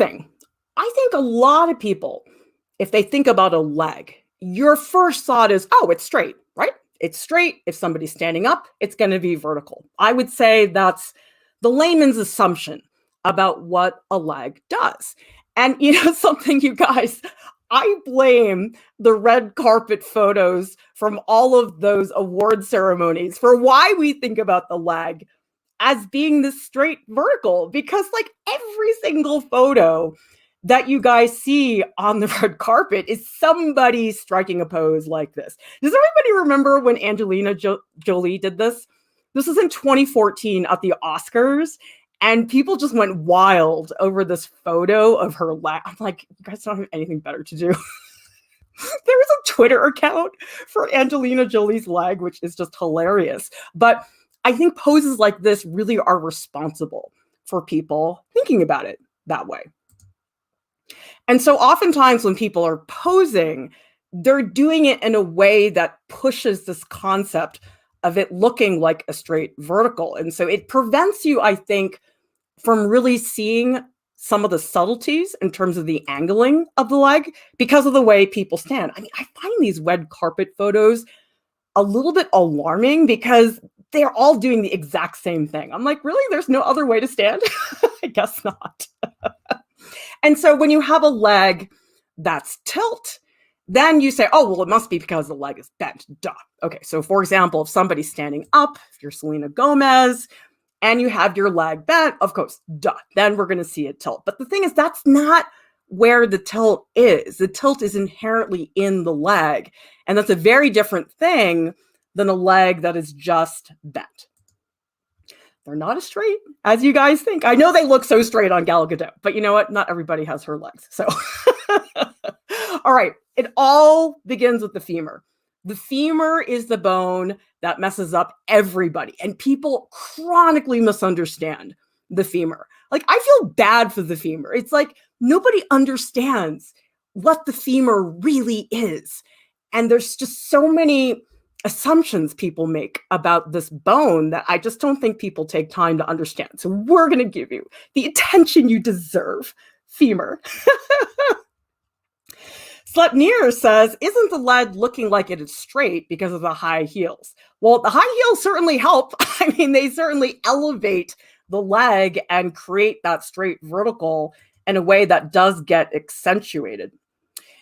thing. I think a lot of people, if they think about a leg, your first thought is, oh, it's straight, right? It's straight. If somebody's standing up, it's going to be vertical. I would say that's the layman's assumption about what a leg does. And something, you guys, I blame the red carpet photos from all of those award ceremonies for why we think about the leg as being this straight vertical, because like every single photo that you guys see on the red carpet is somebody striking a pose like this. Does everybody remember when Angelina Jolie did this? This was in 2014 at the Oscars, and people just went wild over this photo of her leg. I'm like, you guys don't have anything better to do. There was a Twitter account for Angelina Jolie's leg, which is just hilarious. But I think poses like this really are responsible for people thinking about it that way. And so oftentimes when people are posing, they're doing it in a way that pushes this concept of it looking like a straight vertical. And so it prevents you, I think, from really seeing some of the subtleties in terms of the angling of the leg because of the way people stand. I mean, I find these red carpet photos a little bit alarming because they're all doing the exact same thing. I'm like, really? There's no other way to stand? I guess not. And so when you have a leg that's tilt, then you say, oh, well, it must be because the leg is bent. Duh. Okay, so for example, if somebody's standing up, if you're Selena Gomez, and you have your leg bent, of course, duh, then we're going to see it tilt. But the thing is, that's not where the tilt is. The tilt is inherently in the leg, and that's a very different thing than a leg that is just bent. They're not as straight as you guys think. I know they look so straight on Gal Gadot, but you know what? Not everybody has her legs. So, all right. It all begins with the femur. The femur is the bone that messes up everybody, and people chronically misunderstand the femur. Like, I feel bad for the femur. It's like nobody understands what the femur really is. And there's just so many assumptions people make about this bone that I just don't think people take time to understand. So we're going to give you the attention you deserve. Femur. Sletnier says, isn't the leg looking like it is straight because of the high heels? Well, the high heels certainly help. I mean, they certainly elevate the leg and create that straight vertical in a way that does get accentuated.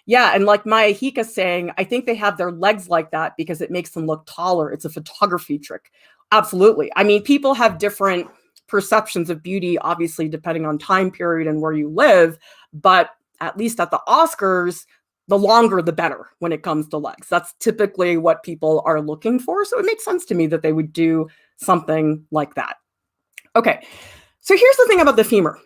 Yeah, and like Maya Hika saying, I think they have their legs like that because it makes them look taller. It's a photography trick. Absolutely. I mean, people have different perceptions of beauty, obviously, depending on time period and where you live. But at least at the Oscars, the longer, the better when it comes to legs. That's typically what people are looking for. So it makes sense to me that they would do something like that. Okay, so here's the thing about the femur.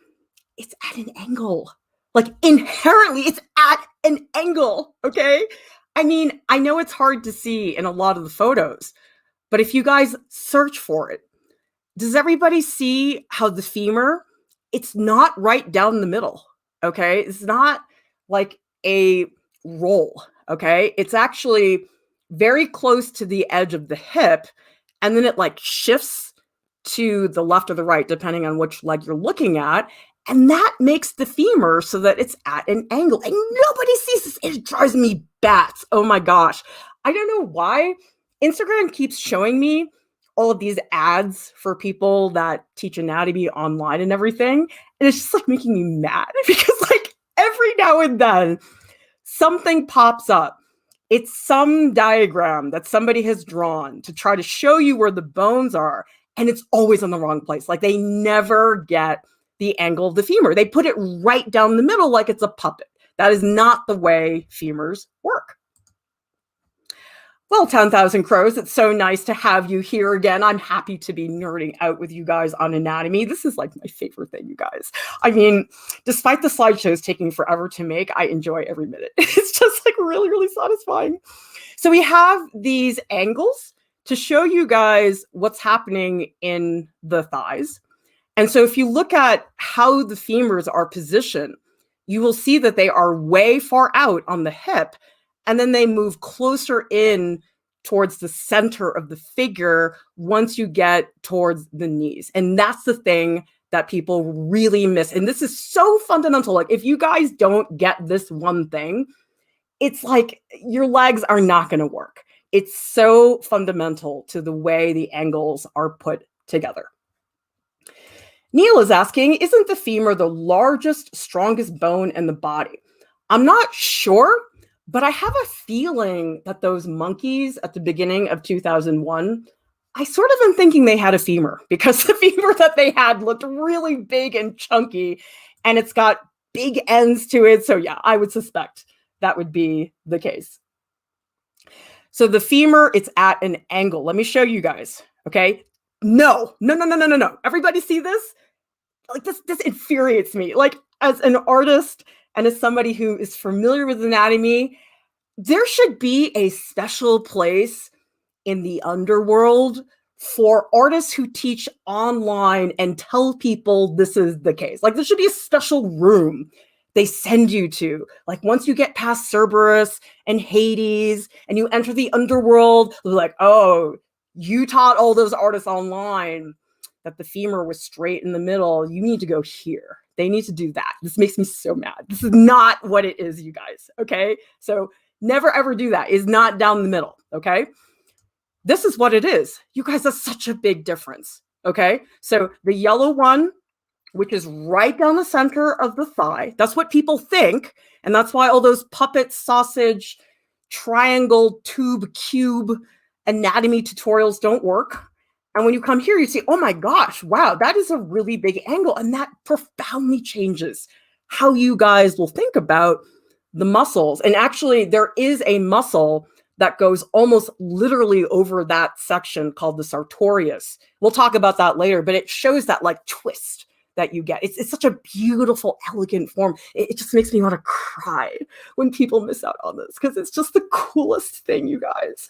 It's at an angle. Like inherently, it's at an angle, okay? I mean, I know it's hard to see in a lot of the photos, but if you guys search for it, does everybody see how the femur, it's not right down the middle, okay? It's not like a roll, okay? It's actually very close to the edge of the hip, and then it like shifts to the left or the right, depending on which leg you're looking at. And that makes the femur so that it's at an angle. And nobody sees this. It drives me bats. Oh my gosh. I don't know why. Instagram keeps showing me all of these ads for people that teach anatomy online and everything. And it's just like making me mad because like every now and then something pops up. It's some diagram that somebody has drawn to try to show you where the bones are. And it's always in the wrong place. Like they never get the angle of the femur. They put it right down the middle like it's a puppet. That is not the way femurs work. Well, 10,000 crows, it's so nice to have you here again. I'm happy to be nerding out with you guys on anatomy. This is like my favorite thing, you guys. I mean, despite the slideshows taking forever to make, I enjoy every minute. It's just like really, really satisfying. So we have these angles to show you guys what's happening in the thighs. And so if you look at how the femurs are positioned, you will see that they are way far out on the hip, and then they move closer in towards the center of the figure once you get towards the knees. And that's the thing that people really miss. And this is so fundamental. Like, if you guys don't get this one thing, it's like your legs are not going to work. It's so fundamental to the way the angles are put together. Neil is asking, isn't the femur the largest, strongest bone in the body? I'm not sure, but I have a feeling that those monkeys at the beginning of 2001, I sort of am thinking they had a femur, because the femur that they had looked really big and chunky, and it's got big ends to it. So yeah, I would suspect that would be the case. So the femur, it's at an angle. Let me show you guys, okay? No. Everybody see this? Like, this infuriates me. Like, as an artist and as somebody who is familiar with anatomy, there should be a special place in the underworld for artists who teach online and tell people this is the case. Like, there should be a special room they send you to. Like, once you get past Cerberus and Hades and you enter the underworld, they're like, oh, you taught all those artists online that the femur was straight in the middle. You need to go here. They need to do that. This makes me so mad. This is not what it is, you guys, okay? So never ever do that. It's not down the middle, okay? This is what it is. You guys, that's such a big difference, okay? So the yellow one, which is right down the center of the thigh, that's what people think, and that's why all those puppet, sausage, triangle, tube, cube anatomy tutorials don't work. And when you come here, you see, oh my gosh, wow, that is a really big angle. And that profoundly changes how you guys will think about the muscles. And actually, there is a muscle that goes almost literally over that section called the sartorius. We'll talk about that later, but it shows that like twist that you get. It's such a beautiful, elegant form. It just makes me want to cry when people miss out on this, because it's just the coolest thing, you guys.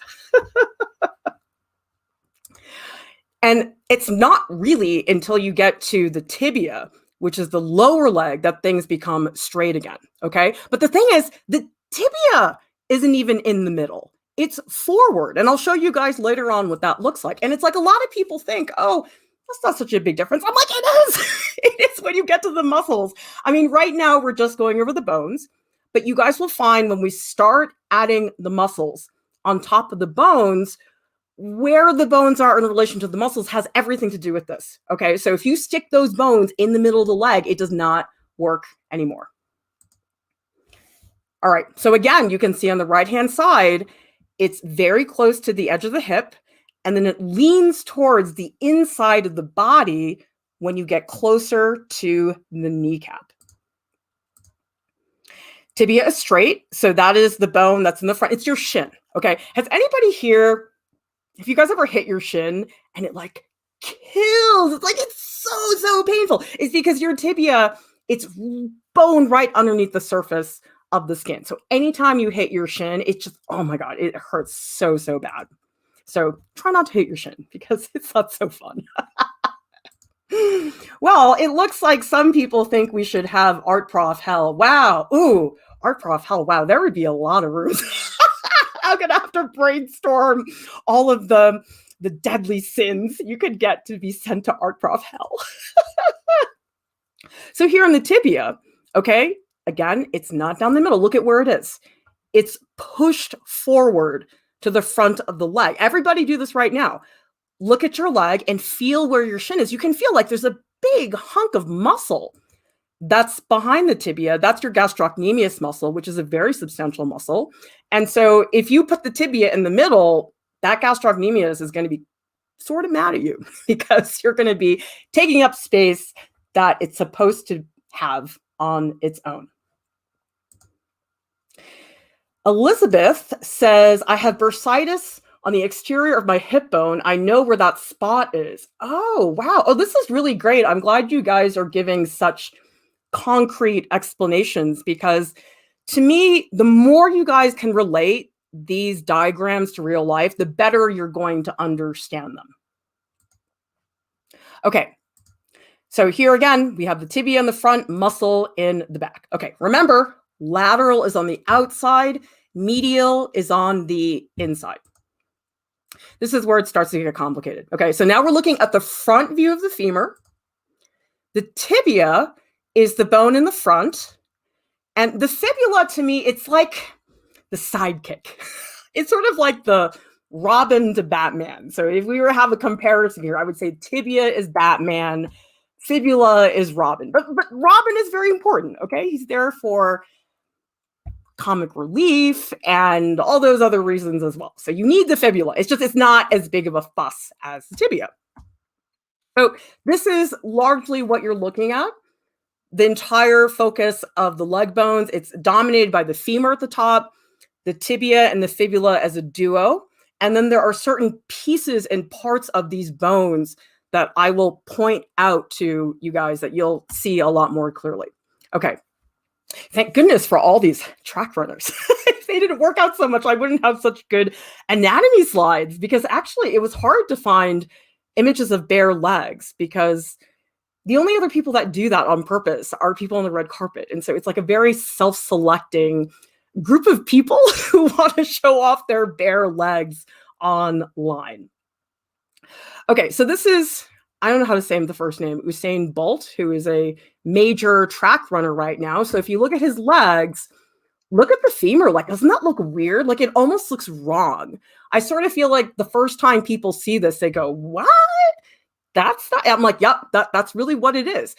And it's not really until you get to the tibia, which is the lower leg, that things become straight again, okay? But the thing is, the tibia isn't even in the middle. It's forward, and I'll show you guys later on what that looks like. And it's like a lot of people think, oh, that's not such a big difference. I'm like, it is. It is when you get to the muscles. I mean, right now we're just going over the bones, but you guys will find when we start adding the muscles on top of the bones, where the bones are in relation to the muscles has everything to do with this, okay? So if you stick those bones in the middle of the leg, it does not work anymore. All right, so again, you can see on the right-hand side, it's very close to the edge of the hip, and then it leans towards the inside of the body when you get closer to the kneecap. Tibia is straight, so that is the bone that's in the front. It's your shin, okay? Has anybody here, if you guys ever hit your shin and it like kills, it's like, it's so painful. It's because your tibia, it's bone right underneath the surface of the skin. So anytime you hit your shin, it's just, oh my God, it hurts so bad. So try not to hit your shin because it's not so fun. Well, it looks like some people think we should have art prof hell. Wow. Ooh, art prof hell. Wow, there would be a lot of rooms. I'm gonna have to brainstorm all of the deadly sins you could get to be sent to art prof hell. So here in the tibia, okay, again, it's not down the middle. Look at where it is. It's pushed forward to the front of the leg. Everybody do this right now. Look at your leg and feel where your shin is. You can feel like there's a big hunk of muscle that's behind the tibia. That's your gastrocnemius muscle, which is a very substantial muscle. And so if you put the tibia in the middle, that gastrocnemius is going to be sort of mad at you because you're going to be taking up space that it's supposed to have on its own. Elizabeth says, I have bursitis on the exterior of my hip bone. I know where that spot is. Oh, wow. Oh, this is really great. I'm glad you guys are giving such concrete explanations, because to me, the more you guys can relate these diagrams to real life, the better you're going to understand them. Okay. So here again, we have the tibia in the front, muscle in the back. Okay, remember, lateral is on the outside, medial is on the inside. This is where it starts to get complicated. Okay, so now we're looking at the front view of the femur. The tibia is the bone in the front. And the fibula, to me, it's like the sidekick. It's sort of like the Robin to Batman. So if we were to have a comparison here, I would say tibia is Batman, fibula is Robin. But Robin is very important, okay? He's there for comic relief and all those other reasons as well. So you need the fibula. It's not as big of a fuss as the tibia. So this is largely what you're looking at. The entire focus of the leg bones, it's dominated by the femur at the top, the tibia and the fibula as a duo. And then there are certain pieces and parts of these bones that I will point out to you guys that you'll see a lot more clearly. Okay. Thank goodness for all these track runners. If they didn't work out so much, I wouldn't have such good anatomy slides, because actually it was hard to find images of bare legs, because the only other people that do that on purpose are people on the red carpet. And so it's like a very self-selecting group of people who want to show off their bare legs online. Okay, so this is, I don't know how to say him the first name, Usain Bolt, who is a major track runner right now. So if you look at his legs, look at the femur. Like, doesn't that look weird? Like, it almost looks wrong. I sort of feel like the first time people see this, they go, what? That's not, I'm like, yep, that's really what it is.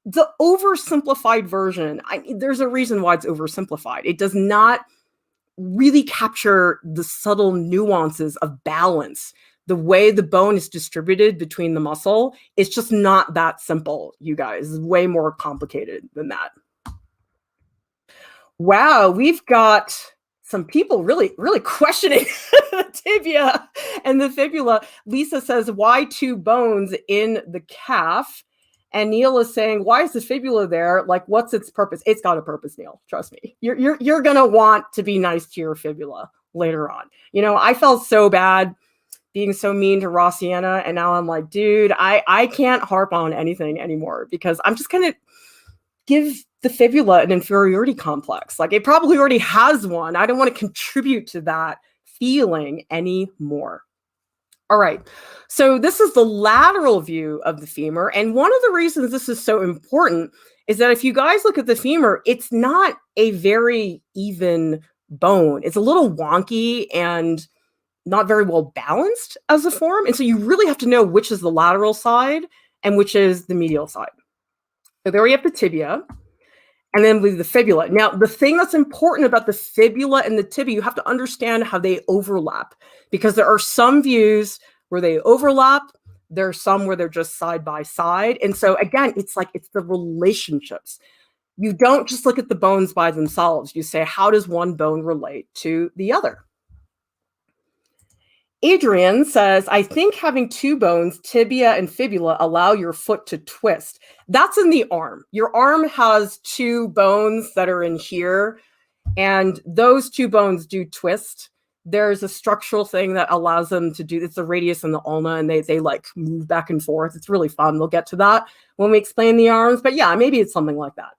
The oversimplified version, there's a reason why it's oversimplified. It does not really capture the subtle nuances of balance. The way the bone is distributed between the muscle, it's just not that simple, you guys. It's way more complicated than that. Wow, we've got some people really questioning the tibia and the fibula. Lisa says, why two bones in the calf? And Neil is saying, why is the fibula there? Like, what's its purpose? It's got a purpose, Neil. Trust me. You're going to want to be nice to your fibula later on. You know, I felt so bad being so mean to Rossiana. And now I'm like, dude, I can't harp on anything anymore, because I'm just going to give the fibula an inferiority complex. Like, it probably already has one. I don't want to contribute to that feeling anymore. All right, so this is the lateral view of the femur. And one of the reasons this is so important is that if you guys look at the femur, it's not a very even bone. It's a little wonky and not very well balanced as a form. And so you really have to know which is the lateral side and which is the medial side. So there we have the tibia. And then with the fibula. Now, the thing that's important about the fibula and the tibia, you have to understand how they overlap, because there are some views where they overlap. There are some where they're just side by side. And so again, it's the relationships. You don't just look at the bones by themselves. You say, how does one bone relate to the other? Adrian says, I think having two bones, tibia and fibula, allow your foot to twist. That's in the arm. Your arm has two bones that are in here, and those two bones do twist. There's a structural thing that allows them to do, it's the radius and the ulna, and they like move back and forth. It's really fun. We'll get to that when we explain the arms, but yeah, maybe it's something like that.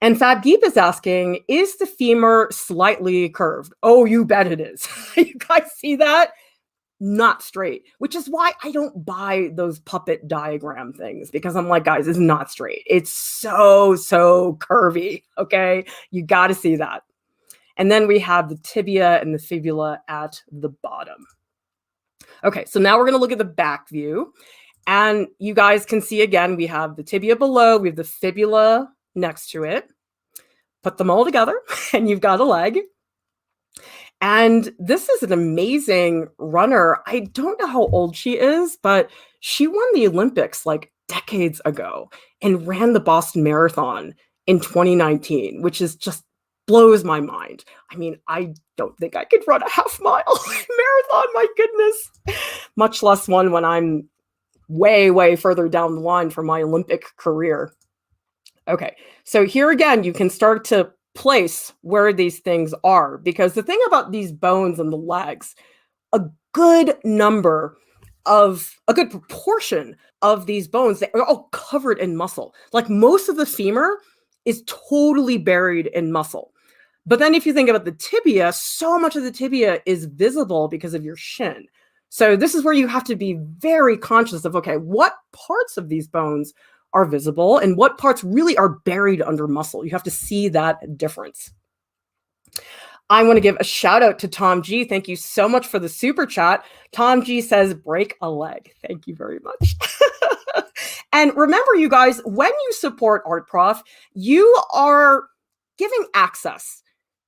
And Fabgeep is asking, is the femur slightly curved? Oh, you bet it is. You guys see that? Not straight, which is why I don't buy those puppet diagram things, because I'm like, guys, it's not straight. It's so curvy, okay? You got to see that. And then we have the tibia and the fibula at the bottom. Okay, so now we're going to look at the back view. And you guys can see, again, we have the tibia below, we have the fibula next to it. Put them all together and you've got a leg. And this is an amazing runner. I don't know how old she is, but she won the Olympics like decades ago and ran the Boston Marathon in 2019, which is just blows my mind. I mean, I don't think I could run a half-mile marathon, my goodness, much less one when I'm way further down the line for my Olympic career. Okay, so here again, you can start to place where these things are, because the thing about these bones and the legs, a good proportion of these bones, they are all covered in muscle. Like, most of the femur is totally buried in muscle. But then if you think about the tibia, so much of the tibia is visible because of your shin. So this is where you have to be very conscious of, okay, what parts of these bones are visible and what parts really are buried under muscle. You have to see that difference. I want to give a shout out to Tom G. Thank you so much for the super chat. Tom G says, break a leg. Thank you very much. And remember, you guys, when you support Art Prof, you are giving access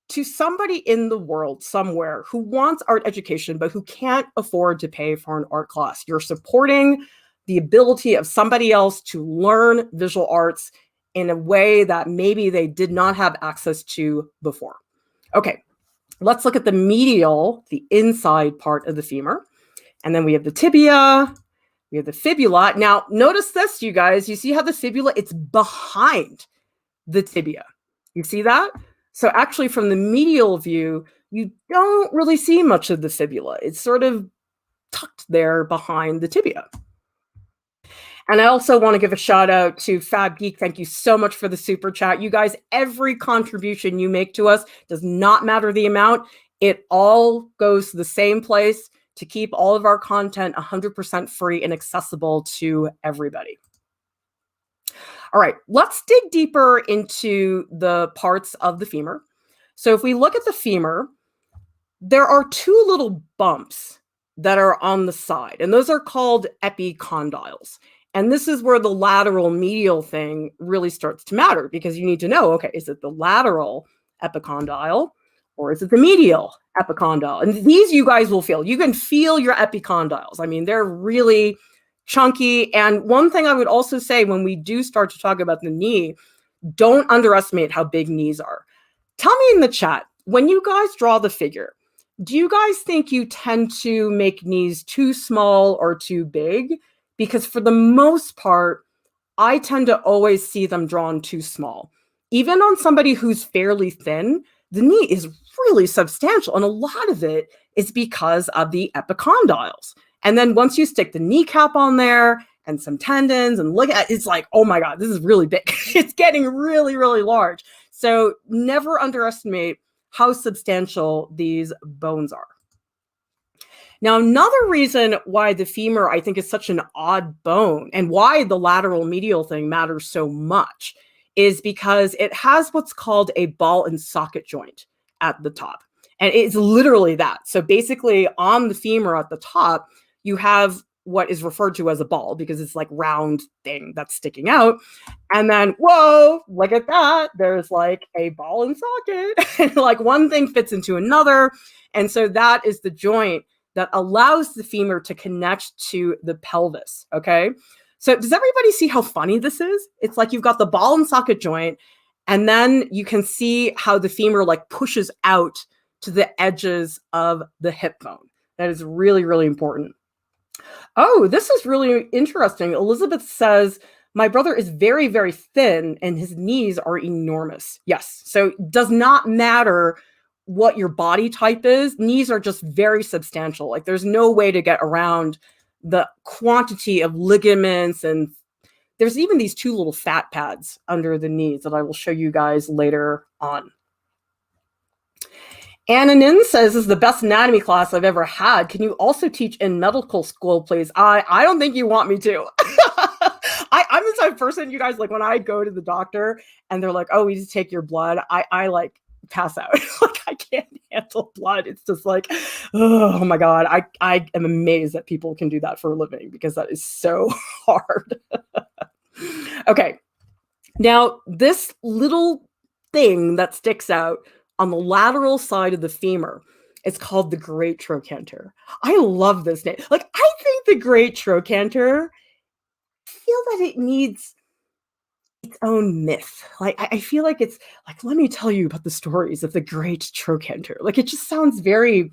to somebody in the world somewhere who wants art education, but who can't afford to pay for an art class. You're supporting the ability of somebody else to learn visual arts in a way that maybe they did not have access to before. Okay, let's look at the medial, the inside part of the femur. And then we have the tibia, we have the fibula. Now, notice this, you guys. You see how the fibula, it's behind the tibia. You see that? So actually, from the medial view, you don't really see much of the fibula. It's sort of tucked there behind the tibia. And I also want to give a shout out to Fab Geek. Thank you so much for the super chat. You guys, every contribution you make to us does not matter the amount. It all goes to the same place to keep all of our content 100% free and accessible to everybody. All right, let's dig deeper into the parts of the femur. So if we look at the femur, there are two little bumps that are on the side, and those are called epicondyles. And this is where the lateral medial thing really starts to matter, because you need to know, okay, is it the lateral epicondyle or is it the medial epicondyle? And these you guys will feel. You can feel your epicondyles. I mean, they're really chunky. And one thing I would also say when we do start to talk about the knee, don't underestimate how big knees are. Tell me in the chat, when you guys draw the figure, do you guys think you tend to make knees too small or too big? Because for the most part, I tend to always see them drawn too small. Even on somebody who's fairly thin, the knee is really substantial. And a lot of it is because of the epicondyles. And then once you stick the kneecap on there and some tendons and look at it, it's like, oh my God, this is really big. It's getting really, really large. So never underestimate how substantial these bones are. Now, another reason why the femur, I think, is such an odd bone and why the lateral medial thing matters so much is because it has what's called a ball and socket joint at the top. And it's literally that. So basically on the femur at the top, you have what is referred to as a ball because it's like round thing that's sticking out. And then, whoa, look at that. There's like a ball and socket. And like one thing fits into another. And so that is the joint that allows the femur to connect to the pelvis, okay? So does everybody see how funny this is? It's like you've got the ball and socket joint, and then you can see how the femur like pushes out to the edges of the hip bone. That is really, really important. Oh, this is really interesting. Elizabeth says, my brother is very, very thin and his knees are enormous. Yes, so it does not matter what your body type is. Knees are just very substantial. Like there's no way to get around the quantity of ligaments, and there's even these two little fat pads under the knees that I will show you guys later on. Annanin says, this is the best anatomy class I've ever had. Can you also teach in medical school, please? I don't think you want me to. I'm the type of person, you guys, like when I go to the doctor and they're like, oh, we just take your blood, I like pass out. Like I can't handle blood. It's just like, oh my God. I am amazed that people can do that for a living because that is so hard. Okay. Now this little thing that sticks out on the lateral side of the femur, it's called the great trochanter. I love this name. Like I think the great trochanter, I feel that it needs its own myth. Like I feel like it's like, let me tell you about the stories of the great trochanter. Like it just sounds very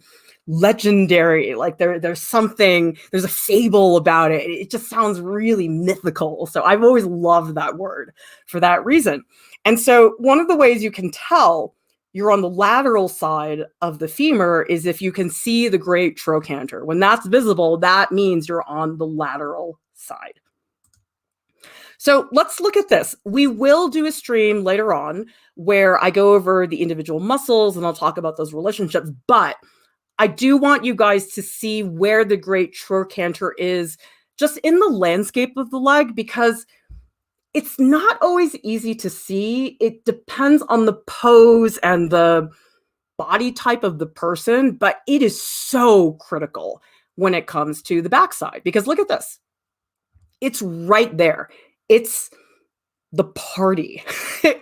legendary. Like there's something, there's a fable about it. It just sounds really mythical. So I've always loved that word for that reason. And so one of the ways you can tell you're on the lateral side of the femur is if you can see the great trochanter. When that's visible, that means you're on the lateral side. So let's look at this. We will do a stream later on where I go over the individual muscles and I'll talk about those relationships, but I do want you guys to see where the great trochanter is just in the landscape of the leg, because It's not always easy to see. It depends on the pose and the body type of the person, but it is so critical when it comes to the backside, because look at this. It's right there. It's the party.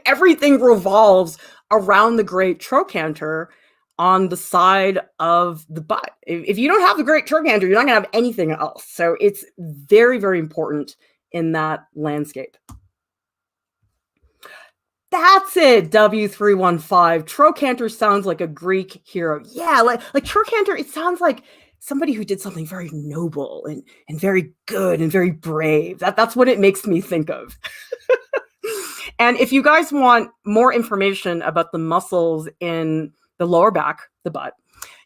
Everything revolves around the great trochanter on the side of the butt. If you don't have the great trochanter, you're not gonna have anything else. So it's very, very important in that landscape. That's it, W315. Trochanter sounds like a Greek hero. Yeah, like trochanter, it sounds like somebody who did something very noble and very good and very brave. That's what it makes me think of. And if you guys want more information about the muscles in the lower back, the butt,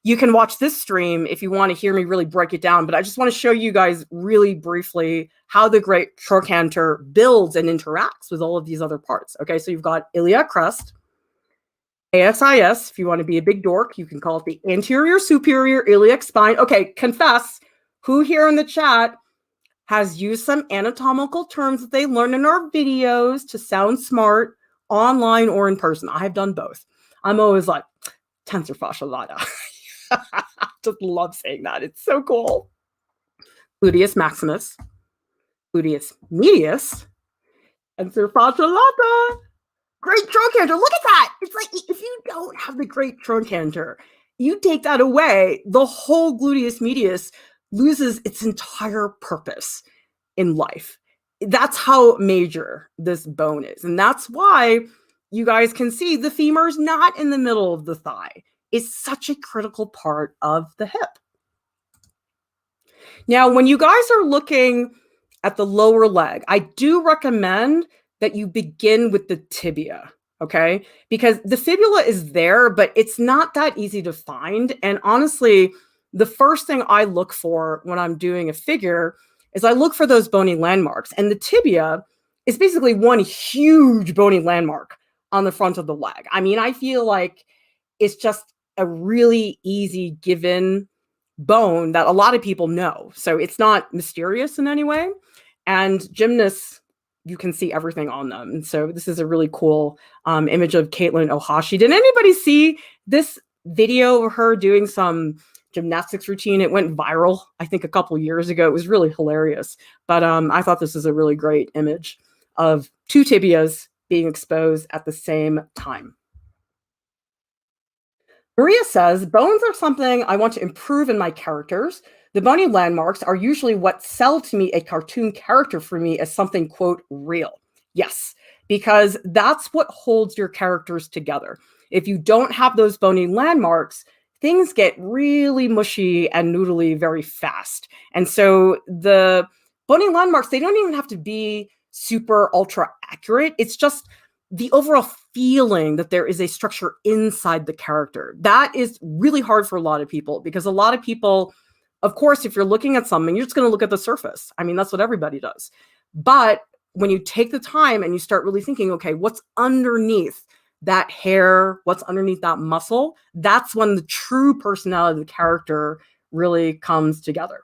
you can watch this stream if you want to hear me really break it down. But I just want to show you guys really briefly how the great trochanter builds and interacts with all of these other parts. Okay, so you've got iliac crest, ASIS. If you want to be a big dork, you can call it the anterior superior iliac spine. Okay, confess, who here in the chat has used some anatomical terms that they learned in our videos to sound smart online or in person? I have done both. I'm always like, tensor fascia lata. Just love saying that. It's so cool. Gluteus maximus, gluteus medius, tensor fascia lata. Great trochanter. Look at that. It's like if you don't have the great trochanter, you take that away, the whole gluteus medius loses its entire purpose in life. That's how major this bone is. And that's why you guys can see the femur is not in the middle of the thigh. It's such a critical part of the hip. Now, when you guys are looking at the lower leg, I do recommend that you begin with the tibia, okay? Because the fibula is there, but it's not that easy to find. And honestly, the first thing I look for when I'm doing a figure is I look for those bony landmarks. And the tibia is basically one huge bony landmark on the front of the leg. I mean, I feel like it's just a really easy given bone that a lot of people know. So it's not mysterious in any way. And gymnasts, you can see everything on them. And so this is a really cool image of Caitlin Ohashi. Did anybody see this video of her doing some gymnastics routine? It went viral, I think, a couple years ago. It was really hilarious. But I thought this is a really great image of two tibias being exposed at the same time. Maria says, bones are something I want to improve in my characters. The bony landmarks are usually what sell to me a cartoon character for me as something, quote, real. Yes, because that's what holds your characters together. If you don't have those bony landmarks, things get really mushy and noodly very fast. And so the bony landmarks, they don't even have to be super ultra accurate. It's just the overall feeling that there is a structure inside the character. That is really hard for a lot of people, because a lot of people, of course, if you're looking at something, you're just going to look at the surface. I mean, that's what everybody does. But when you take the time and you start really thinking, okay, what's underneath that hair, what's underneath that muscle, that's when the true personality of the character really comes together.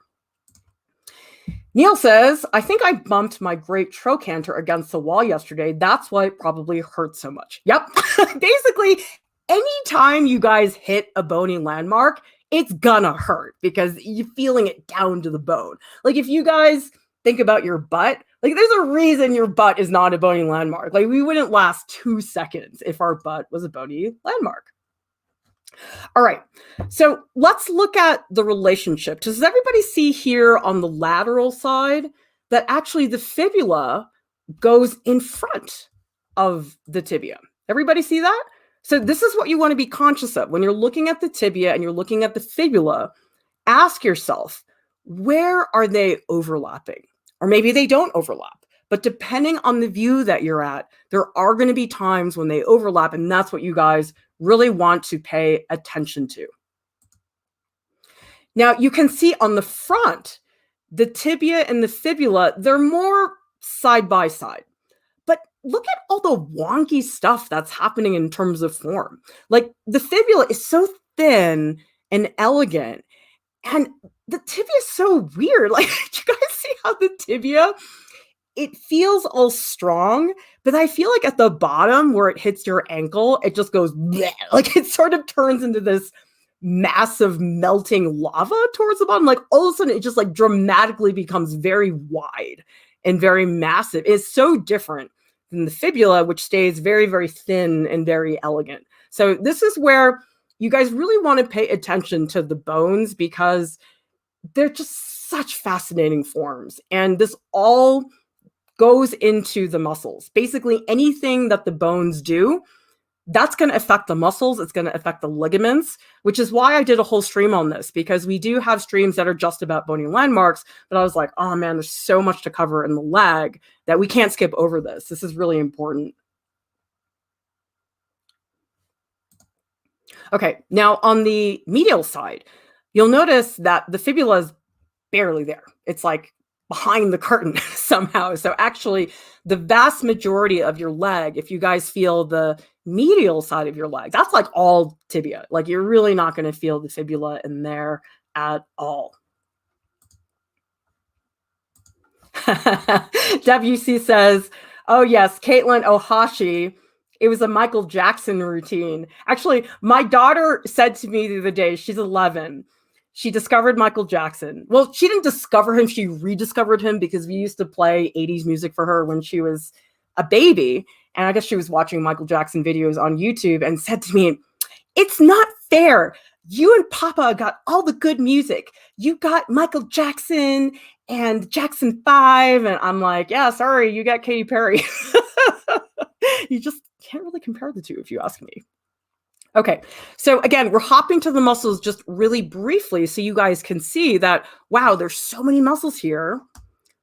Neil says, I think I bumped my great trochanter against the wall yesterday. That's why it probably hurt so much. Yep. Basically, anytime you guys hit a bony landmark, it's gonna hurt because you're feeling it down to the bone. Like if you guys think about your butt, like there's a reason your butt is not a bony landmark. Like we wouldn't last 2 seconds if our butt was a bony landmark. All right, so let's look at the relationship. Does everybody see here on the lateral side that actually the fibula goes in front of the tibia? Everybody see that? So this is what you want to be conscious of. When you're looking at the tibia and you're looking at the fibula, ask yourself, where are they overlapping? Or maybe they don't overlap. But depending on the view that you're at, there are going to be times when they overlap, and that's what you guys really want to pay attention to. Now, you can see on the front, the tibia and the fibula, they're more side by side. But look at all the wonky stuff that's happening in terms of form. Like the fibula is so thin and elegant, and the tibia is so weird. Like, do you guys see how the tibia it feels all strong, but I feel like at the bottom where it hits your ankle, it just goes bleh. Like it sort of turns into this massive melting lava towards the bottom. Like all of a sudden it just like dramatically becomes very wide and very massive. It's so different than the fibula, which stays very, very thin and very elegant. So this is where you guys really want to pay attention to the bones because they're just such fascinating forms. And this all goes into the muscles. Basically, anything that the bones do, that's going to affect the muscles. It's going to affect the ligaments, which is why I did a whole stream on this, because we do have streams that are just about bony landmarks. But I was like, oh man, there's so much to cover in the leg that we can't skip over this. This is really important. Okay, now on the medial side, you'll notice that the fibula is barely there. It's like behind the curtain somehow. So actually, the vast majority of your leg, if you guys feel the medial side of your leg, that's like all tibia. Like you're really not going to feel the fibula in there at all. WC says, oh yes, Caitlin Ohashi. It was a Michael Jackson routine. Actually, my daughter said to me the other day, she's 11. She discovered Michael Jackson. Well, she didn't discover him. She rediscovered him because we used to play 80s music for her when she was a baby. And I guess she was watching Michael Jackson videos on YouTube and said to me, it's not fair. You and Papa got all the good music. You got Michael Jackson and Jackson 5. And I'm like, yeah, sorry, you got Katy Perry. You just can't really compare the two if you ask me. Okay, so again, we're hopping to the muscles just really briefly so you guys can see that, wow, there's so many muscles here.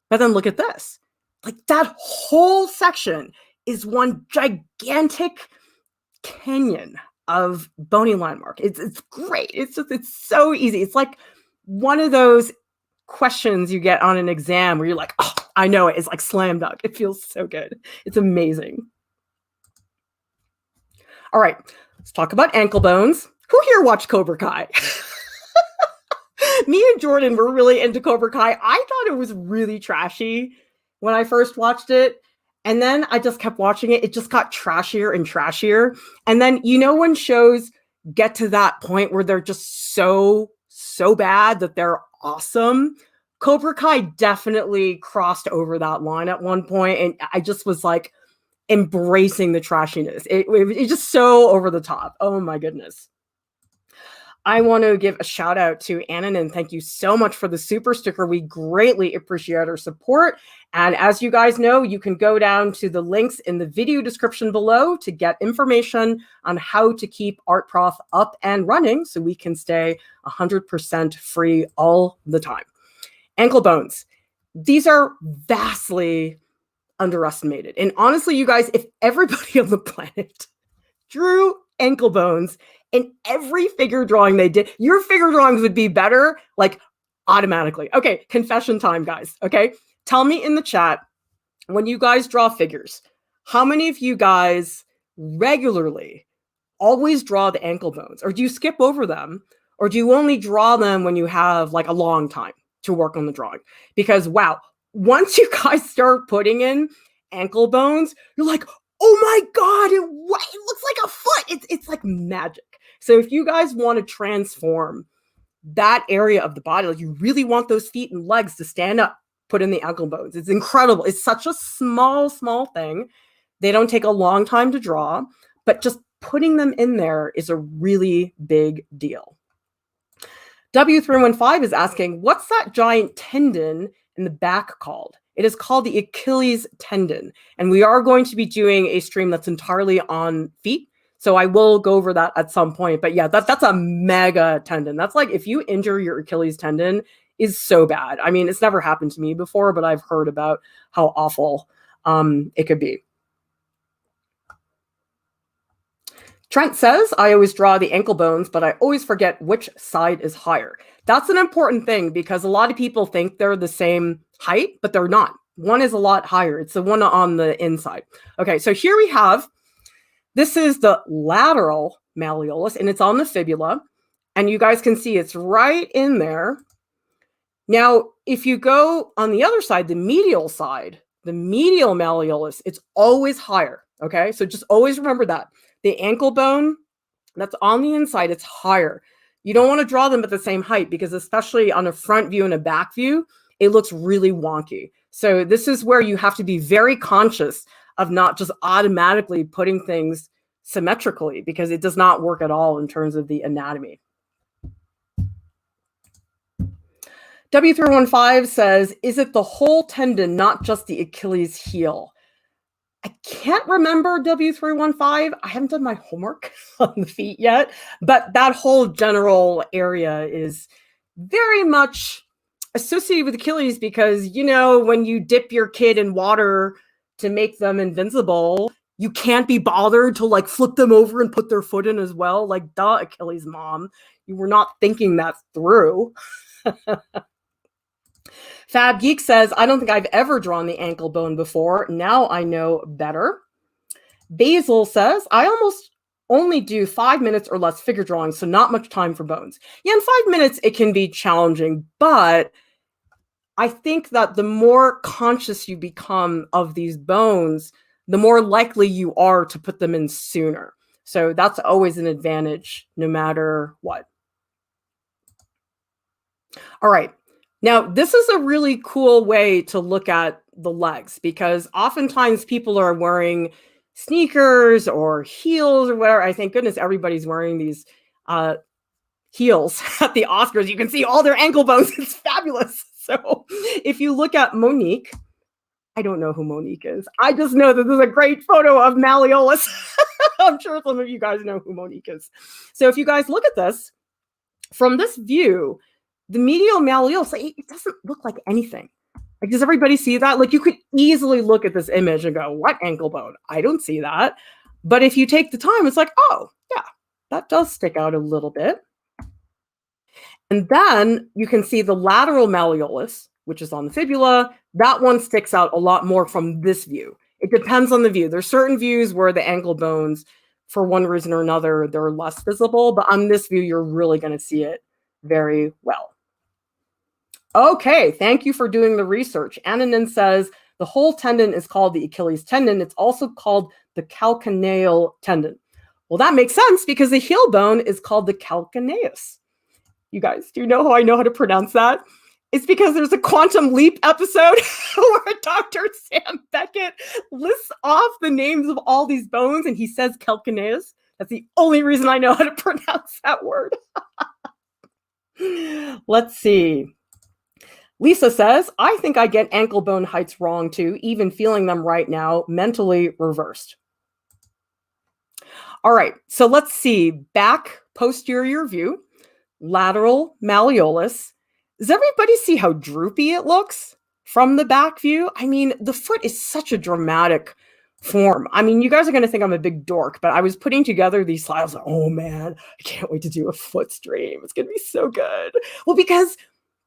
But then look at this. Like that whole section is one gigantic canyon of bony landmark. It's great. It's so easy. It's like one of those questions you get on an exam where you're like, oh, I know it. It's like slam dunk. It feels so good. It's amazing. All right. Let's talk about ankle bones. Who here watched Cobra Kai? Me and Jordan were really into Cobra Kai. I thought it was really trashy when I first watched it. And then I just kept watching it. It just got trashier and trashier. And then, you know, when shows get to that point where they're just so bad that they're awesome, Cobra Kai definitely crossed over that line at one point. And I just was like, embracing the trashiness. It's just so over the top. Oh my goodness. I want to give a shout out to Annan and thank you so much for the super sticker. We greatly appreciate our support. And as you guys know, you can go down to the links in the video description below to get information on how to keep Art Prof up and running so we can stay 100% free all the time. Ankle bones. These are vastly underestimated. And honestly, you guys, if everybody on the planet drew ankle bones in every figure drawing they did, your figure drawings would be better, like automatically. Okay, confession time, guys. Okay, tell me in the chat, when you guys draw figures, how many of you guys regularly always draw the ankle bones? Or do you skip over them? Or do you only draw them when you have like a long time to work on the drawing? Because wow, once you guys start putting in ankle bones, you're like, oh my God, it looks like a foot. It's like magic. So if you guys want to transform that area of the body, like you really want those feet and legs to stand up, put in the ankle bones. It's incredible. It's such a small thing. They don't take a long time to draw, but just putting them in there is a really big deal. W315 is asking, what's that giant tendon in the back called? It is called the Achilles tendon. And we are going to be doing a stream that's entirely on feet. So I will go over that at some point. But yeah, that's a mega tendon. That's like if you injure your Achilles tendon is so bad. I mean, it's never happened to me before, but I've heard about how awful it could be. Trent says, I always draw the ankle bones, but I always forget which side is higher. That's an important thing because a lot of people think they're the same height, but they're not. One is a lot higher. It's the one on the inside. Okay, so here we have, this is the lateral malleolus, and it's on the fibula. And you guys can see it's right in there. Now, if you go on the other side, the medial side The medial malleolus, it's always higher, okay? So just always remember that. The ankle bone that's on the inside, it's higher. You don't want to draw them at the same height because especially on a front view and a back view, it looks really wonky. So this is where you have to be very conscious of not just automatically putting things symmetrically because it does not work at all in terms of the anatomy. W315 says, is it the whole tendon, not just the Achilles heel? I can't remember W315. I haven't done my homework on the feet yet, but that whole general area is very much associated with Achilles because, you know, when you dip your kid in water to make them invincible, you can't be bothered to like flip them over and put their foot in as well. Like, duh, Achilles mom, you were not thinking that through. Fab Geek says, I don't think I've ever drawn the ankle bone before. Now I know better. Basil says, I almost only do 5 minutes or less figure drawing, so not much time for bones. Yeah, in 5 minutes, it can be challenging, but I think that the more conscious you become of these bones, the more likely you are to put them in sooner. So that's always an advantage, no matter what. All right. Now, this is a really cool way to look at the legs because oftentimes people are wearing sneakers or heels or whatever. I thank goodness everybody's wearing these heels at the Oscars. You can see all their ankle bones. It's fabulous. So if you look at Monique, I don't know who Monique is. I just know that there's a great photo of malleolus. I'm sure some of you guys know who Monique is. So if you guys look at this, from this view, the medial malleolus, it doesn't look like anything. Like, does everybody see that? Like, you could easily look at this image and go, what ankle bone? I don't see that. But if you take the time, it's like, oh, yeah, that does stick out a little bit. And then you can see the lateral malleolus, which is on the fibula. That one sticks out a lot more from this view. It depends on the view. There's certain views where the ankle bones, for one reason or another, they're less visible. But on this view, you're really going to see it very well. Okay, thank you for doing the research. Ananin says the whole tendon is called the Achilles tendon. It's also called the calcaneal tendon. Well, that makes sense because the heel bone is called the calcaneus. You guys, do you know how I know how to pronounce that? It's because there's a Quantum Leap episode where Dr. Sam Beckett lists off the names of all these bones and he says calcaneus. That's the only reason I know how to pronounce that word. Let's see. Lisa says, I think I get ankle bone heights wrong too, even feeling them right now, mentally reversed. All right, so let's see. Back posterior view, lateral malleolus. Does everybody see how droopy it looks from the back view? I mean, the foot is such a dramatic form. I mean, you guys are going to think I'm a big dork, but I was putting together these slides. Like, oh man, I can't wait to do a foot stream. It's going to be so good. Well, because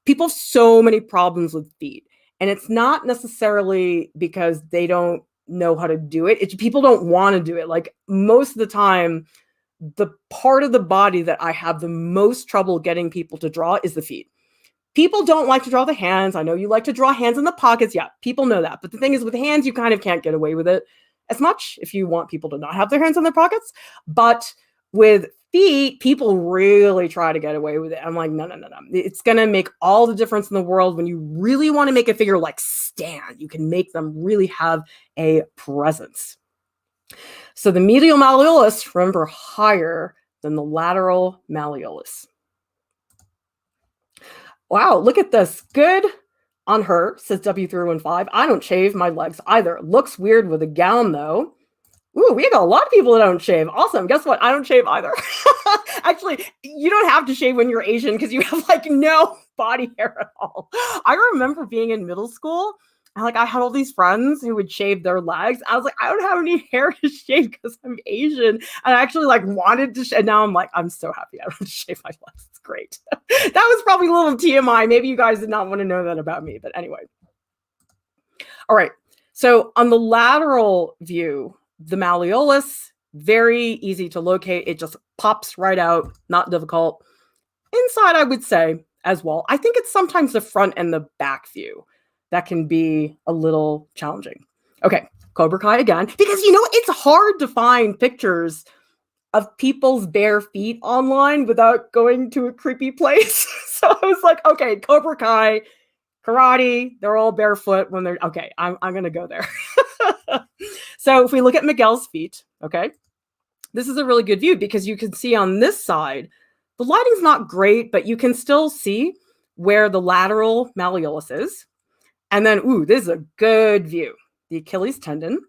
people have so many problems with feet, and it's not necessarily because they don't know how to do it. It's people don't want to do it. Like most of the time, the part of the body that I have the most trouble getting people to draw is the feet. People don't like to draw the hands. I know you like to draw hands in the pockets. Yeah, people know that. But the thing is, with hands, you kind of can't get away with it as much if you want people to not have their hands in their pockets. But with feet, people really try to get away with it. I'm like, no. It's going to make all the difference in the world when you really want to make a figure like stand. You can make them really have a presence. So the medial malleolus, remember, higher than the lateral malleolus. Wow, look at this. Good on her, says W315. I don't shave my legs either. Looks weird with a gown, though. Ooh, we got a lot of people that don't shave. Awesome. Guess what? I don't shave either. Actually, you don't have to shave when you're Asian because you have like no body hair at all. I remember being in middle school and like I had all these friends who would shave their legs. I was like, I don't have any hair to shave because I'm Asian. And I actually like wanted to shave. And now I'm like, I'm so happy I don't shave my legs. It's great. That was probably a little TMI. Maybe you guys did not want to know that about me. But anyway. All right. So on the lateral view, the malleolus, very easy to locate. It just pops right out, not difficult. Inside, I would say as well. I think it's sometimes the front and the back view that can be a little challenging. Okay, Cobra Kai again, because it's hard to find pictures of people's bare feet online without going to a creepy place. So I was like, okay, Cobra Kai, karate, they're all barefoot when they're, okay, I'm going to go there. So if we look at Miguel's feet, okay, this is a really good view because you can see on this side, the lighting's not great, but you can still see where the lateral malleolus is. And then, ooh, this is a good view, the Achilles tendon.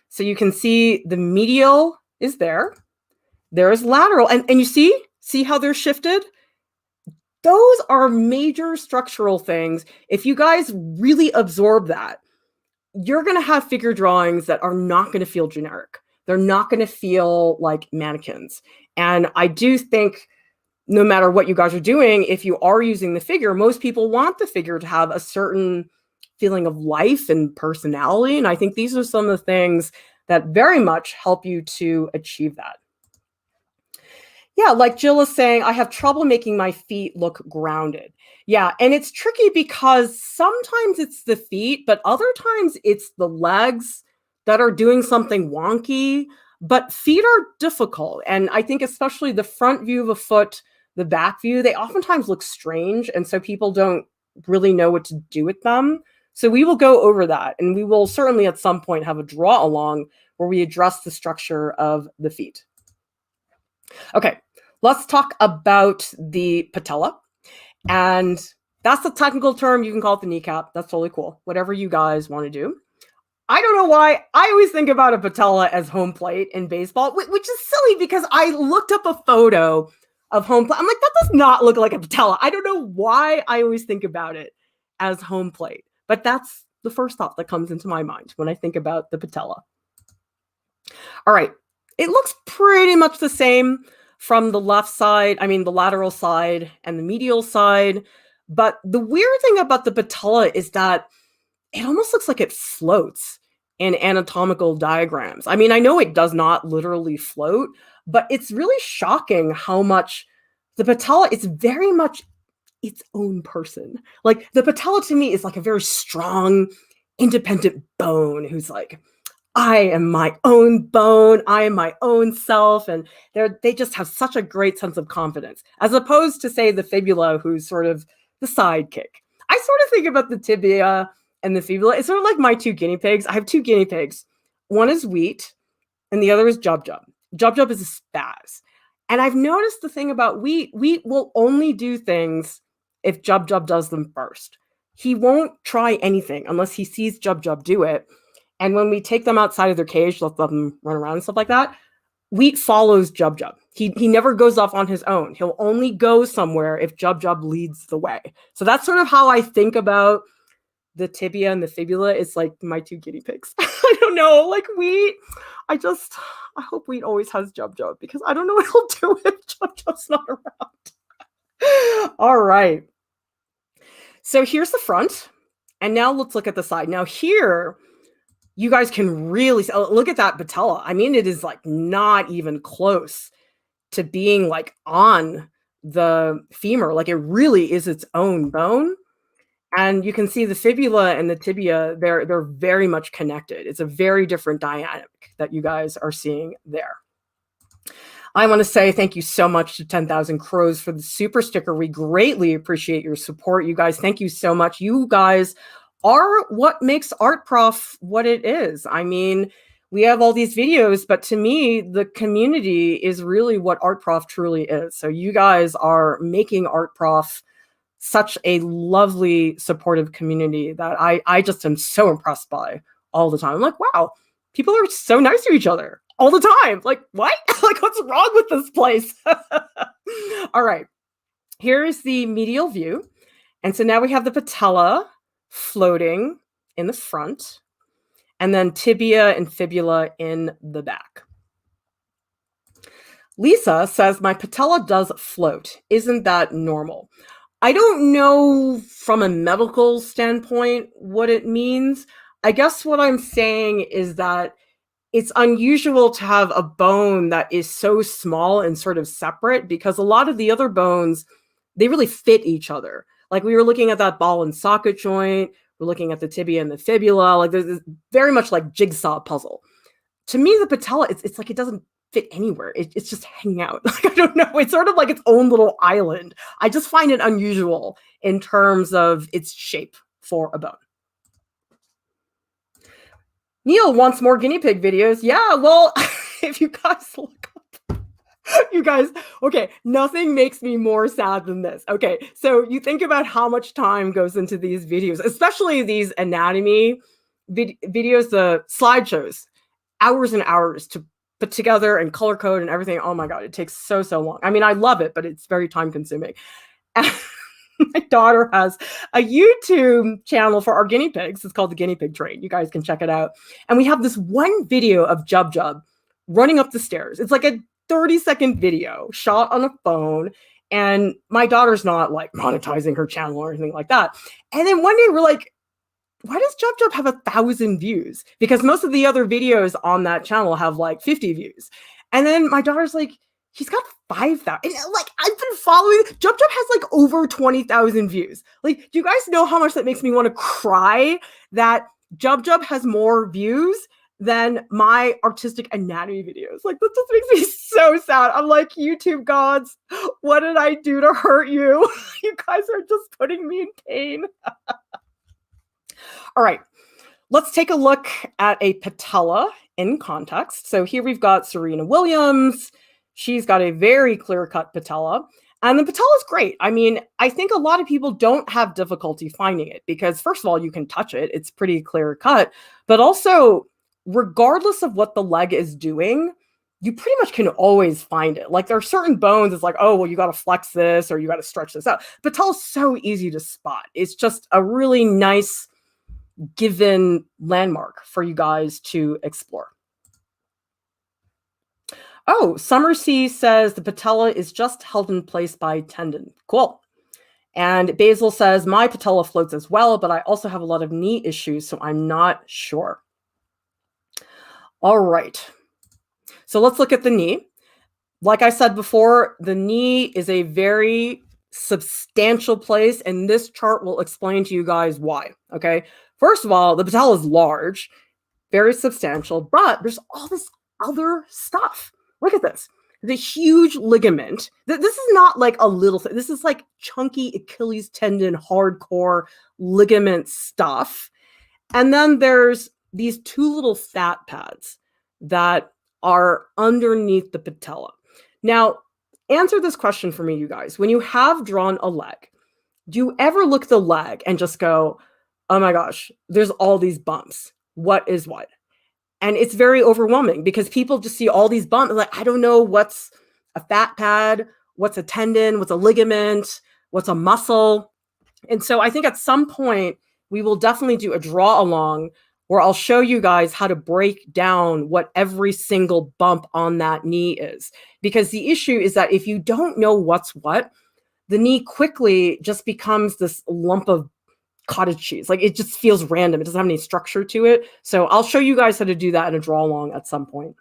So you can see the medial is there. There's lateral. And you see how they're shifted? Those are major structural things. If you guys really absorb that, you're going to have figure drawings that are not going to feel generic. They're not going to feel like mannequins. And I do think no matter what you guys are doing, if you are using the figure, most people want the figure to have a certain feeling of life and personality. And I think these are some of the things that very much help you to achieve that. Yeah, like Jill is saying, I have trouble making my feet look grounded. Yeah, and it's tricky because sometimes it's the feet, but other times it's the legs that are doing something wonky. But feet are difficult. And I think especially the front view of a foot, the back view, they oftentimes look strange. And so people don't really know what to do with them. So we will go over that. And we will certainly at some point have a draw along where we address the structure of the feet. Okay, let's talk about the patella. And that's the technical term. You can call it the kneecap. That's totally cool. Whatever you guys want to do. I don't know why. I always think about a patella as home plate in baseball, which is silly because I looked up a photo of home plate. I'm like, that does not look like a patella. I don't know why I always think about it as home plate. But that's the first thought that comes into my mind when I think about the patella. All right. It looks pretty much the same from the left side, the lateral side and the medial side. But the weird thing about the patella is that it almost looks like it floats in anatomical diagrams. I know it does not literally float, but it's really shocking how much the patella is very much its own person. Like the patella to me is like a very strong, independent bone who's like, I am my own bone. I am my own self. And they just have such a great sense of confidence, as opposed to, say, the fibula, who's sort of the sidekick. I sort of think about the tibia and the fibula. It's sort of like my two guinea pigs. I have two guinea pigs. One is Wheat, and the other is Jub Jub. Jub Jub is a spaz. And I've noticed the thing about Wheat will only do things if Jub Jub does them first. He won't try anything unless he sees Jub Jub do it. And when we take them outside of their cage, let them run around and stuff like that, Wheat follows Jub Jub. He never goes off on his own. He'll only go somewhere if Jub Jub leads the way. So that's sort of how I think about the tibia and the fibula. It's like my two guinea pigs. I don't know, like Wheat. I hope Wheat always has Jub Jub because I don't know what he'll do if Jub Jub's not around. All right. So here's the front. And now let's look at the side. Now here, you guys can really look at that patella. It is like not even close to being like on the femur. Like it really is its own bone. And you can see the fibula and the tibia, they're very much connected. It's a very different dynamic that you guys are seeing there. I want to say thank you so much to 10,000 Crows for the super sticker. We greatly appreciate your support, you guys. Thank you so much. You guys are what makes Art Prof what it is. We have all these videos, but to me, the community is really what Art Prof truly is. So you guys are making Art Prof such a lovely, supportive community that I just am so impressed by all the time. I'm like, wow, people are so nice to each other all the time. Like, what? Like, what's wrong with this place? All right, here's the medial view. And so now we have the patella floating in the front, and then tibia and fibula in the back. Lisa says, my patella does float. Isn't that normal? I don't know from a medical standpoint what it means. I guess what I'm saying is that it's unusual to have a bone that is so small and sort of separate, because a lot of the other bones, they really fit each other. Like we were looking at that ball and socket joint We're looking at the tibia and the fibula. Like there's very much like jigsaw puzzle. To me, the patella, it's like it doesn't fit anywhere. It's just hanging out. Like, I don't know. It's sort of like its own little island. I just find it unusual in terms of its shape for a bone. Neil wants more guinea pig videos. Yeah, well, if you guys look up, you guys, okay, nothing makes me more sad than this. Okay, so you think about how much time goes into these videos, especially these anatomy videos, the slideshows, hours and hours to put together and color code and everything. Oh my God, it takes so long. I mean, I love it, but it's very time consuming. And my daughter has a YouTube channel for our guinea pigs. It's called The Guinea Pig Train. You guys can check it out. And we have this one video of Jub Jub running up the stairs. It's like a 30-second video shot on a phone. And my daughter's not like monetizing her channel or anything like that. And then one day we're like, why does Jub Jub have 1,000 views? Because most of the other videos on that channel have like 50 views. And then my daughter's like, he's got 5,000. Like, I've been following. Jub Jub has like over 20,000 views. Like, do you guys know how much that makes me want to cry that Jub Jub has more views than my artistic anatomy videos? Like, that just makes me so sad. I'm like, YouTube gods, what did I do to hurt you? You guys are just putting me in pain. All right, let's take a look at a patella in context. So here we've got Serena Williams. She's got a very clear-cut patella. And the patella is great. I mean, I think a lot of people don't have difficulty finding it because, first of all, you can touch it. It's pretty clear-cut. But also, regardless of what the leg is doing, you pretty much can always find it. Like, there are certain bones, it's like, oh, well, you got to flex this or you got to stretch this out. Patella is so easy to spot. It's just a really nice given landmark for you guys to explore. Oh, Summer C says the patella is just held in place by tendon. Cool. And Basil says, my patella floats as well, but I also have a lot of knee issues, so I'm not sure. All right. So let's look at the knee. Like I said before, the knee is a very substantial place, and this chart will explain to you guys why, okay? First of all, the patella is large, very substantial, but there's all this other stuff. Look at this. The huge ligament. This is not like a little thing. This is like chunky Achilles tendon, hardcore ligament stuff. And then there's these two little fat pads that are underneath the patella. Now, answer this question for me, you guys. When you have drawn a leg, do you ever look at the leg and just go, oh my gosh, there's all these bumps. What is what? And it's very overwhelming because people just see all these bumps. Like, I don't know what's a fat pad, what's a tendon, what's a ligament, what's a muscle. And so I think at some point we will definitely do a draw along where I'll show you guys how to break down what every single bump on that knee is. Because the issue is that if you don't know what's what, the knee quickly just becomes this lump of cottage cheese. Like, it just feels random. It doesn't have any structure to it. So I'll show you guys how to do that in a draw along at some point.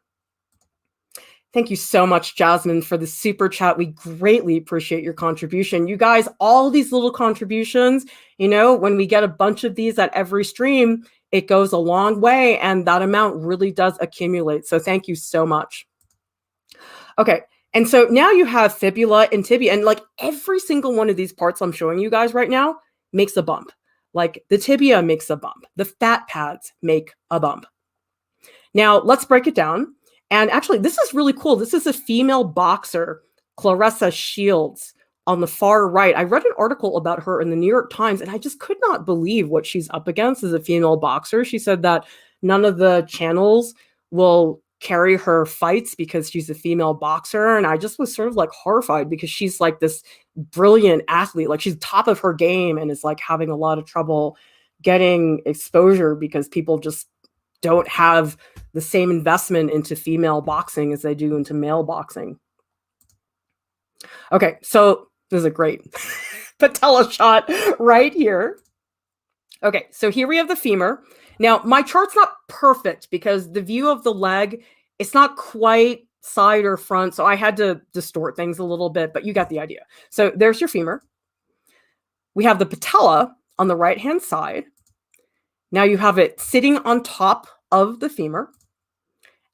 Thank you so much, Jasmine, for the super chat. We greatly appreciate your contribution. You guys, all these little contributions, you know, when we get a bunch of these at every stream, it goes a long way, and that amount really does accumulate. So thank you so much. Okay. And so now you have fibula and tibia, and like every single one of these parts I'm showing you guys right now makes a bump. Like the tibia makes a bump. The fat pads make a bump. Now let's break it down. And actually, this is really cool. This is a female boxer, Claressa Shields, on the far right. I read an article about her in the New York Times, and I just could not believe what she's up against as a female boxer. She said that none of the channels will carry her fights because she's a female boxer. And I just was sort of like horrified because she's like this brilliant athlete. Like, she's top of her game and is like having a lot of trouble getting exposure because people just don't have the same investment into female boxing as they do into male boxing. Okay, so this is a great patella shot right here. Okay, so here we have the femur. Now, my chart's not perfect because the view of the leg, it's not quite side or front, so I had to distort things a little bit, but you got the idea. So there's your femur. We have the patella on the right-hand side. Now you have it sitting on top of the femur,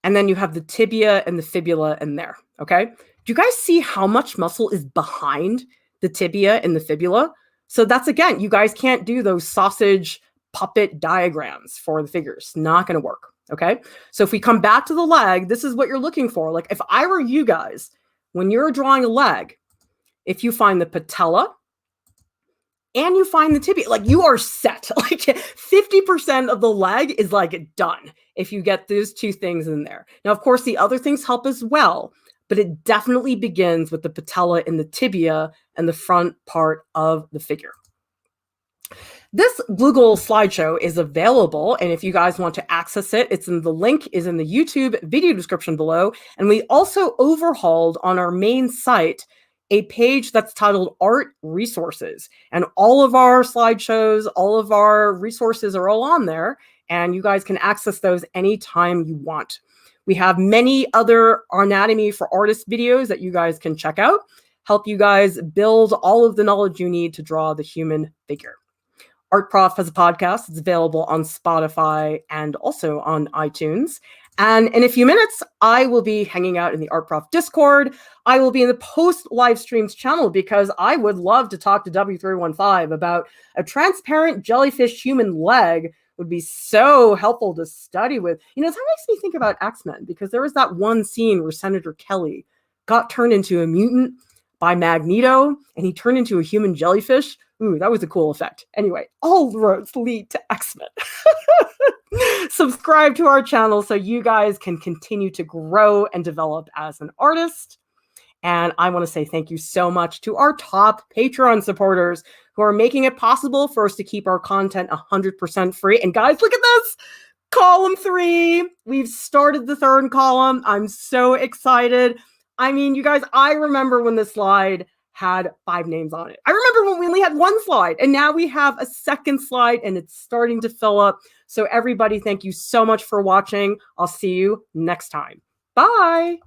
and then you have the tibia and the fibula in there, okay? Do you guys see how much muscle is behind the tibia and the fibula? So that's, again, you guys can't do those sausage puppet diagrams for the figures. Not going to work, okay? So if we come back to the leg, this is what you're looking for. Like if I were you guys, when you're drawing a leg, if you find the patella and you find the tibia, like you are set. Like 50% of the leg is like done if you get those two things in there. Now, of course, the other things help as well, but it definitely begins with the patella and the tibia and the front part of the figure. This Google slideshow is available, and if you guys want to access it, the link is in the YouTube video description below. And we also overhauled on our main site a page that's titled Art Resources. And all of our slideshows, all of our resources are all on there, and you guys can access those anytime you want. We have many other anatomy for artists videos that you guys can check out, help you guys build all of the knowledge you need to draw the human figure. Art Prof has a podcast. It's available on Spotify and also on iTunes. And in a few minutes, I will be hanging out in the Art Prof Discord. I will be in the post live streams channel because I would love to talk to W315 about a transparent jellyfish human leg. Would be so helpful to study with. You know, that makes me think about X-Men, because there was that one scene where Senator Kelly got turned into a mutant by Magneto, and he turned into a human jellyfish. Ooh, that was a cool effect. Anyway, all roads lead to X-Men. Subscribe to our channel so you guys can continue to grow and develop as an artist. And I want to say thank you so much to our top Patreon supporters who are making it possible for us to keep our content 100% free. And guys, look at this! Column 3. We've started the 3rd column. I'm so excited. I mean, you guys, I remember when this slide had 5 names on it. I remember when we only had 1 slide, and now we have a 2nd slide, and it's starting to fill up. So everybody, thank you so much for watching. I'll see you next time. Bye.